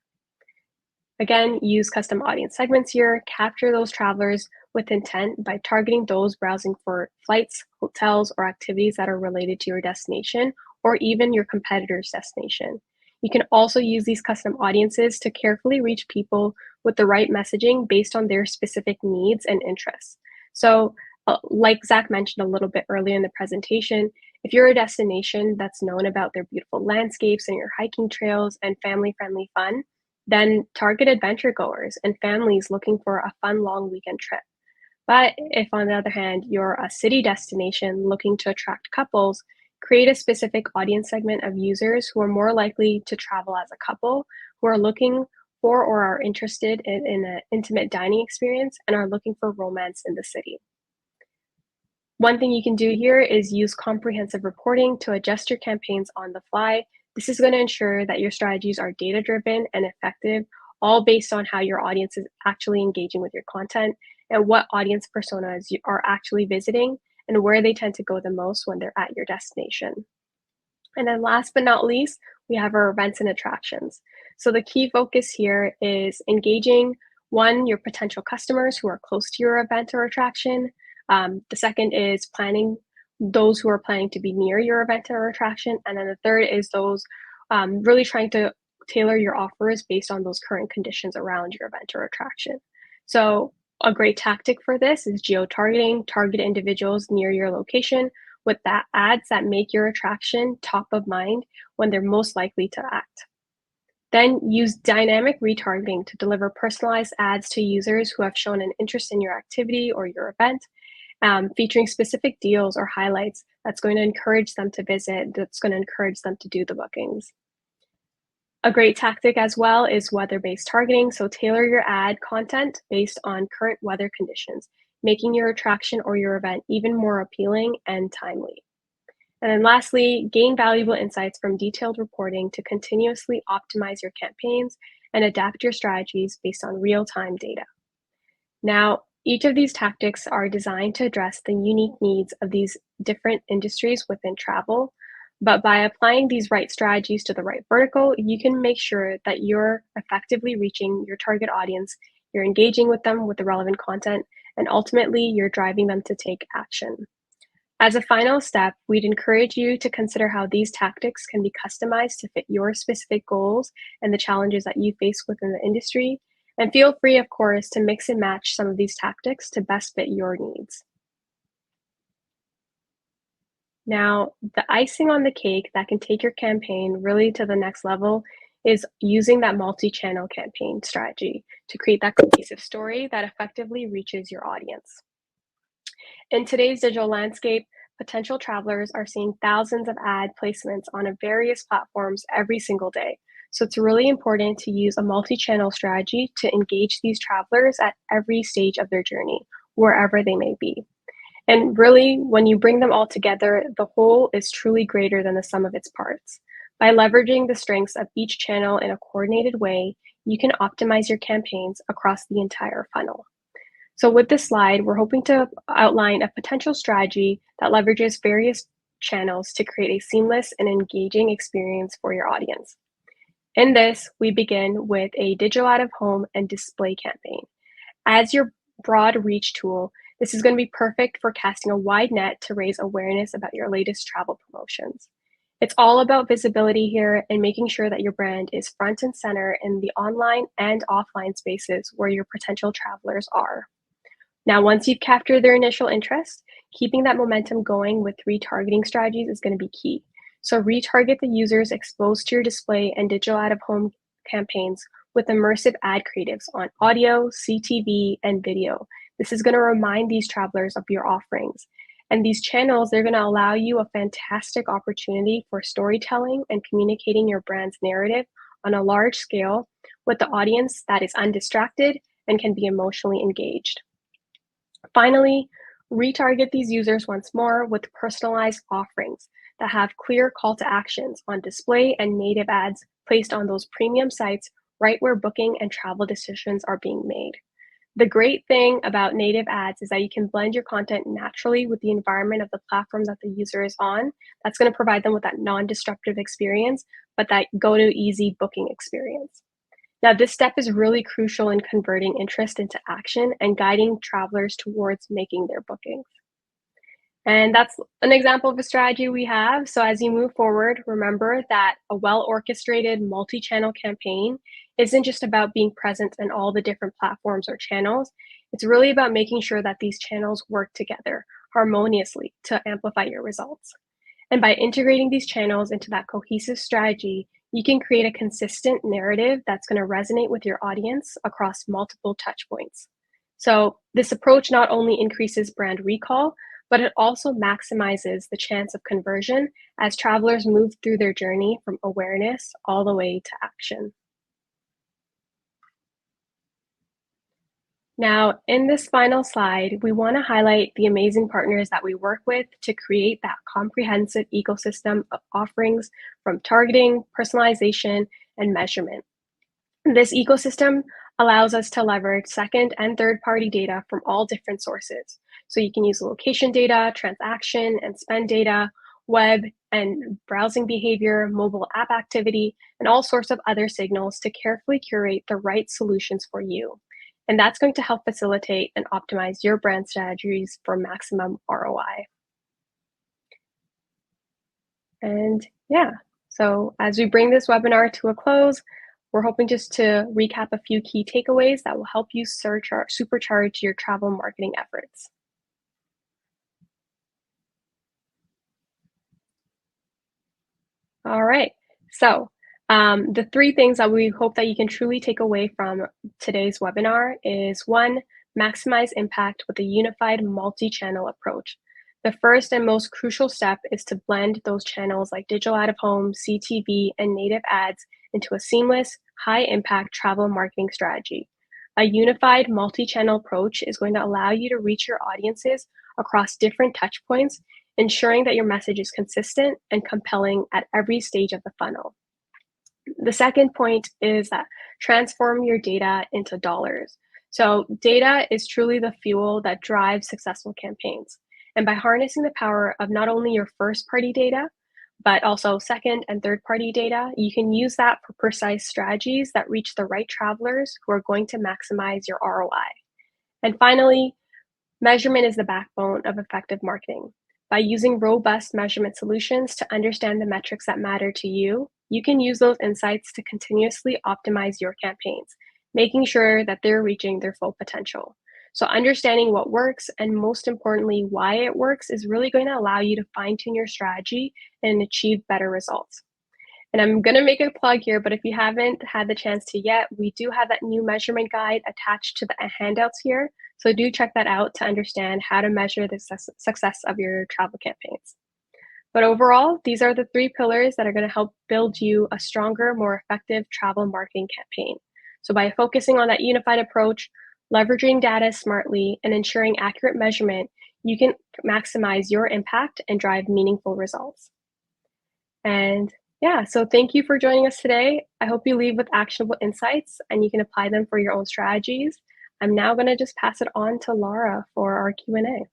C: Again, use custom audience segments here, capture those travelers with intent by targeting those browsing for flights, hotels, or activities that are related to your destination or even your competitor's destination. You can also use these custom audiences to carefully reach people with the right messaging based on their specific needs and interests. So, like Zach mentioned a little bit earlier in the presentation, if you're a destination that's known about their beautiful landscapes and your hiking trails and family-friendly fun, then target adventure goers and families looking for a fun long weekend trip. But if, on the other hand, you're a city destination looking to attract couples, create a specific audience segment of users who are more likely to travel as a couple, who are looking for or are interested in an intimate dining experience and are looking for romance in the city. One thing you can do here is use comprehensive reporting to adjust your campaigns on the fly. This is going to ensure that your strategies are data-driven and effective, all based on how your audience is actually engaging with your content and what audience personas you are actually visiting and where they tend to go the most when they're at your destination. And then last but not least, we have our events and attractions. So the key focus here is engaging, one, your potential customers who are close to your event or attraction. The second is planning those who are planning to be near your event or attraction. And then the third is those really trying to tailor your offers based on those current conditions around your event or attraction. So a great tactic for this is geo-targeting, target individuals near your location with that ads that make your attraction top of mind when they're most likely to act. Then use dynamic retargeting to deliver personalized ads to users who have shown an interest in your activity or your event, featuring specific deals or highlights that's going to encourage them to visit, that's going to encourage them to do the bookings. A great tactic as well is weather-based targeting. So tailor your ad content based on current weather conditions, making your attraction or your event even more appealing and timely. And then lastly, gain valuable insights from detailed reporting to continuously optimize your campaigns and adapt your strategies based on real-time data. Now, each of these tactics are designed to address the unique needs of these different industries within travel, but by applying these right strategies to the right vertical, you can make sure that you're effectively reaching your target audience, you're engaging with them with the relevant content, and ultimately you're driving them to take action. As a final step, we'd encourage you to consider how these tactics can be customized to fit your specific goals and the challenges that you face within the industry. And feel free, of course, to mix and match some of these tactics to best fit your needs. Now, the icing on the cake that can take your campaign really to the next level is using that multi-channel campaign strategy to create that cohesive story that effectively reaches your audience. In today's digital landscape, potential travelers are seeing thousands of ad placements on various platforms every single day. So it's really important to use a multi-channel strategy to engage these travelers at every stage of their journey, wherever they may be. And really, when you bring them all together, the whole is truly greater than the sum of its parts. By leveraging the strengths of each channel in a coordinated way, you can optimize your campaigns across the entire funnel. So with this slide, we're hoping to outline a potential strategy that leverages various channels to create a seamless and engaging experience for your audience. In this, we begin with a digital out-of-home and display campaign. As your broad reach tool, this is going to be perfect for casting a wide net to raise awareness about your latest travel promotions. It's all about visibility here and making sure that your brand is front and center in the online and offline spaces where your potential travelers are. Now, once you've captured their initial interest, keeping that momentum going with retargeting strategies is going to be key. So retarget the users exposed to your display and digital out-of-home campaigns with immersive ad creatives on audio, CTV, and video. This is going to remind these travelers of your offerings. And these channels, they're going to allow you a fantastic opportunity for storytelling and communicating your brand's narrative on a large scale with the audience that is undistracted and can be emotionally engaged. Finally, retarget these users once more with personalized offerings that have clear call to actions on display and native ads placed on those premium sites right where booking and travel decisions are being made. The great thing about native ads is that you can blend your content naturally with the environment of the platform that the user is on. That's going to provide them with that non-disruptive experience, but that go-to-easy booking experience. Now, this step is really crucial in converting interest into action and guiding travelers towards making their bookings. And that's an example of a strategy we have. So as you move forward, remember that a well-orchestrated multi-channel campaign isn't just about being present in all the different platforms or channels. It's really about making sure that these channels work together harmoniously to amplify your results. And by integrating these channels into that cohesive strategy, you can create a consistent narrative that's going to resonate with your audience across multiple touch points. So this approach not only increases brand recall, but it also maximizes the chance of conversion as travelers move through their journey from awareness all the way to action. Now, in this final slide, we want to highlight the amazing partners that we work with to create that comprehensive ecosystem of offerings from targeting, personalization, and measurement. This ecosystem allows us to leverage second and third-party data from all different sources. So you can use location data, transaction and spend data, web and browsing behavior, mobile app activity, and all sorts of other signals to carefully curate the right solutions for you. And that's going to help facilitate and optimize your brand strategies for maximum ROI. And yeah, so as we bring this webinar to a close, we're hoping just to recap a few key takeaways that will help you supercharge your travel marketing efforts. All right, so the three things that we hope that you can truly take away from today's webinar is one, maximize impact with a unified multi-channel approach. The first and most crucial step is to blend those channels like digital out-of-home, CTV, and native ads into a seamless, high-impact travel marketing strategy. A unified multi-channel approach is going to allow you to reach your audiences across different touchpoints, ensuring that your message is consistent and compelling at every stage of the funnel. The second point is that transform your data into dollars. So data is truly the fuel that drives successful campaigns. And by harnessing the power of not only your first-party data, but also second and third-party data, you can use that for precise strategies that reach the right travelers who are going to maximize your ROI. And finally, measurement is the backbone of effective marketing. By using robust measurement solutions to understand the metrics that matter to you, you can use those insights to continuously optimize your campaigns, making sure that they're reaching their full potential. So understanding what works and most importantly, why it works is really going to allow you to fine-tune your strategy and achieve better results. And I'm going to make a plug here, but if you haven't had the chance to yet, we do have that new measurement guide attached to the handouts here. So do check that out to understand how to measure the success of your travel campaigns. But overall, these are the three pillars that are going to help build you a stronger, more effective travel marketing campaign. So by focusing on that unified approach, leveraging data smartly, and ensuring accurate measurement, you can maximize your impact and drive meaningful results. And yeah, so thank you for joining us today. I hope you leave with actionable insights and you can apply them for your own strategies. I'm now going to just pass it on to Laura for our Q&A.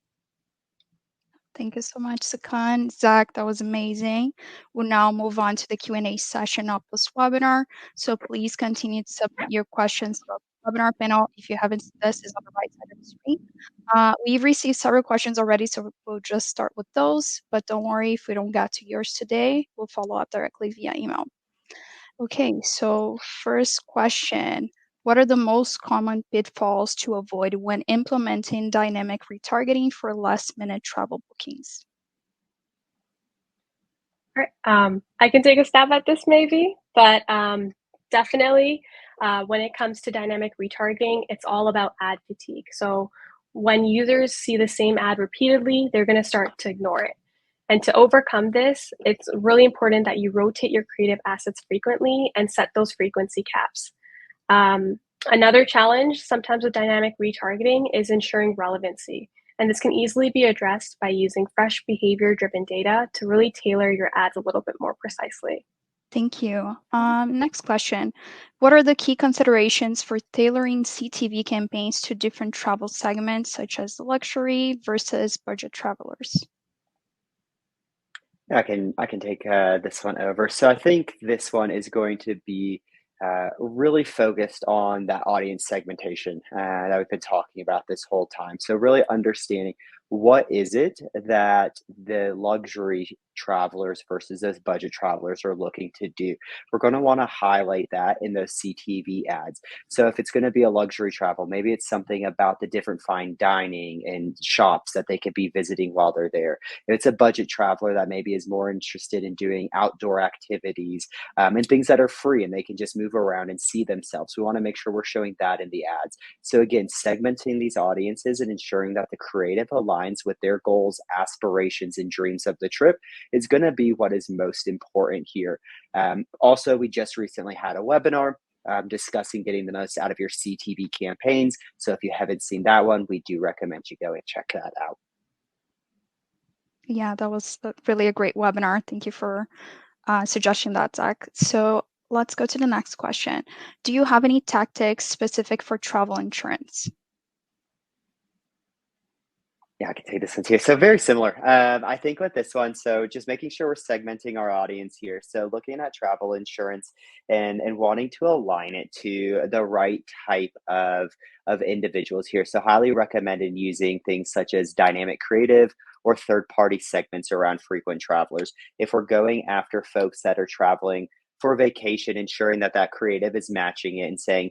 A: Thank you so much, Sakan. Zach, that was amazing. We'll now move on to the Q&A session of this webinar. So please continue to submit your questions to the webinar panel. If you haven't seen this, it's on the right side of the screen. We've received several questions already, so we'll just start with those. But don't worry, if we don't get to yours today, we'll follow up directly via email. Okay, so first question. What are the most common pitfalls to avoid when implementing dynamic retargeting for last-minute travel bookings?
C: All right, I can take a stab at this maybe, but definitely when it comes to dynamic retargeting, it's all about ad fatigue. So when users see the same ad repeatedly, they're going to start to ignore it. And to overcome this, it's really important that you rotate your creative assets frequently and set those frequency caps. Another challenge sometimes with dynamic retargeting is ensuring relevancy. And this can easily be addressed by using fresh behavior-driven data to really tailor your ads a little bit more precisely.
A: Thank you. Next question. What are the key considerations for tailoring CTV campaigns to different travel segments, such as luxury versus budget travelers?
B: I can take this one over. So I think this one is going to be really focused on that audience segmentation that we've been talking about this whole time. So really understanding what is it that the luxury travelers versus those budget travelers are looking to do. We're going to want to highlight that in those CTV ads. So if it's going to be a luxury travel, maybe it's something about the different fine dining and shops that they could be visiting while they're there. If it's a budget traveler that maybe is more interested in doing outdoor activities and things that are free and they can just move around and see themselves. We want to make sure we're showing that in the ads. So again, segmenting these audiences and ensuring that the creative aligns with their goals, aspirations, and dreams of the trip is going to be what is most important here. Also, we just recently had a webinar discussing getting the most out of your CTV campaigns. So if you haven't seen that one, we do recommend you go and check that out.
A: Yeah, that was really a great webinar. Thank you for suggesting that, Zach. So let's go to the next question. Do you have any tactics specific for travel insurance?
B: Yeah, I can take this one too. So very similar. I think with this one, so just making sure we're segmenting our audience here. So looking at travel insurance and wanting to align it to the right type of individuals here. So highly recommended using things such as dynamic creative or third-party segments around frequent travelers. If we're going after folks that are traveling for vacation, ensuring that that creative is matching it and saying,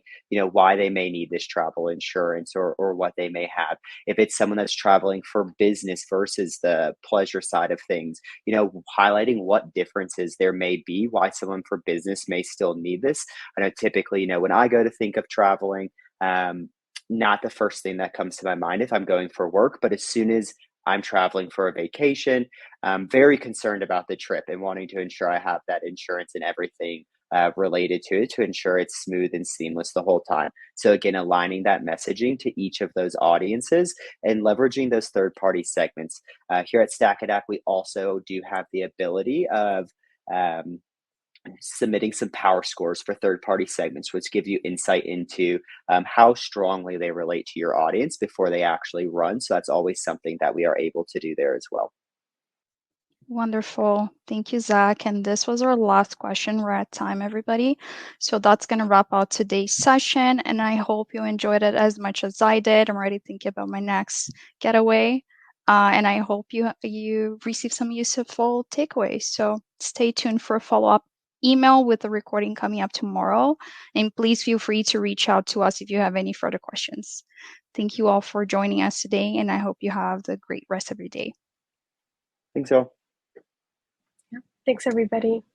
B: why they may need this travel insurance or what they may have. If it's someone that's traveling for business versus the pleasure side of things, highlighting what differences there may be, why someone for business may still need this. I know typically, when I go to think of traveling, not the first thing that comes to my mind if I'm going for work, but as soon as I'm traveling for a vacation, I'm very concerned about the trip and wanting to ensure I have that insurance and everything related to it to ensure it's smooth and seamless the whole time. So again, aligning that messaging to each of those audiences and leveraging those third-party segments. Here at StackAdapt, we also do have the ability of submitting some power scores for third-party segments, which give you insight into how strongly they relate to your audience before they actually run. So that's always something that we are able to do there as well.
A: Wonderful. Thank you, Zach. And this was our last question. We're at time, everybody. So that's going to wrap out today's session. And I hope you enjoyed it as much as I did. I'm already thinking about my next getaway. And I hope you receive some useful takeaways. So stay tuned for a follow-up email with the recording coming up tomorrow. And please feel free to reach out to us if you have any further questions. Thank you all for joining us today. And I hope you have the great rest of your day.
B: Thanks all.
C: Thanks, everybody.